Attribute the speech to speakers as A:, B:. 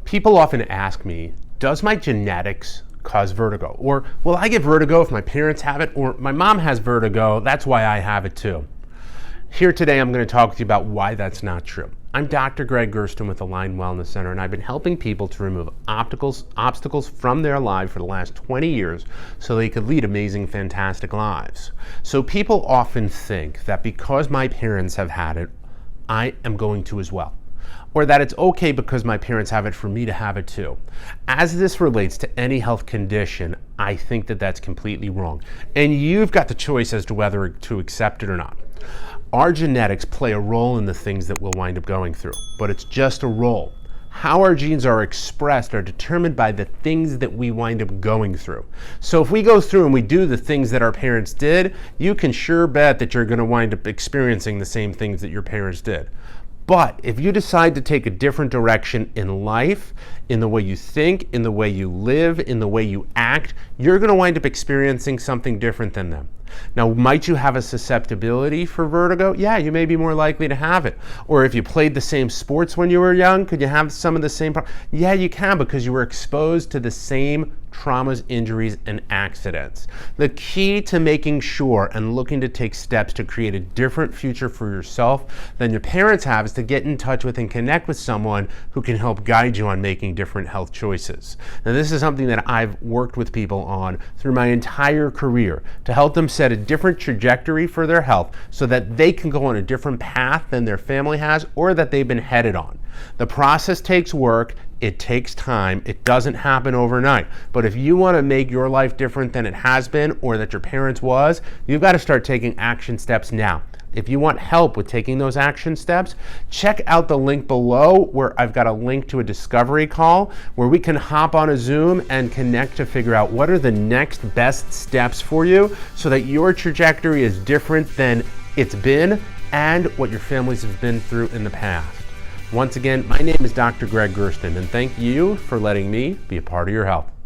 A: People often ask me, does my genetics cause vertigo? Or will I get vertigo if my parents have it? Or my mom has vertigo, that's why I have it too. Here today, I'm going to talk to you about why that's not true. I'm Dr. Gregg Gerstin with Align Wellness Center, and I've been helping people to remove obstacles from their life for the last 20 years so they could lead amazing, fantastic lives. So people often think that because my parents have had it, I am going to as well. Or that it's okay because my parents have it for me to have it too. As this relates to any health condition, I think that that's completely wrong. And you've got the choice as to whether to accept it or not. Our genetics play a role in the things that we'll wind up going through, but it's just a role. How our genes are expressed are determined by the things that we wind up going through. So if we go through and we do the things that our parents did, you can sure bet that you're going to wind up experiencing the same things that your parents did. But if you decide to take a different direction in life, in the way you think, in the way you live, in the way you act, you're going to wind up experiencing something different than them. Now, might you have a susceptibility for vertigo? Yeah, you may be more likely to have it. Or if you played the same sports when you were young, could you have some of the same problems? Yeah, you can, because you were exposed to the same traumas, injuries, and accidents. The key to making sure and looking to take steps to create a different future for yourself than your parents have is to get in touch with and connect with someone who can help guide you on making different health choices. Now, this is something that I've worked with people on through my entire career to help them set a different trajectory for their health so that they can go on a different path than their family has or that they've been headed on. The process takes work. It takes time. It doesn't happen overnight. But if you want to make your life different than it has been or that your parents was, you've got to start taking action steps now. If you want help with taking those action steps, check out the link below where I've got a link to a discovery call where we can hop on a Zoom and connect to figure out what are the next best steps for you so that your trajectory is different than it's been and what your families have been through in the past. Once again, my name is Dr. Gregg Gerstin, and thank you for letting me be a part of your health.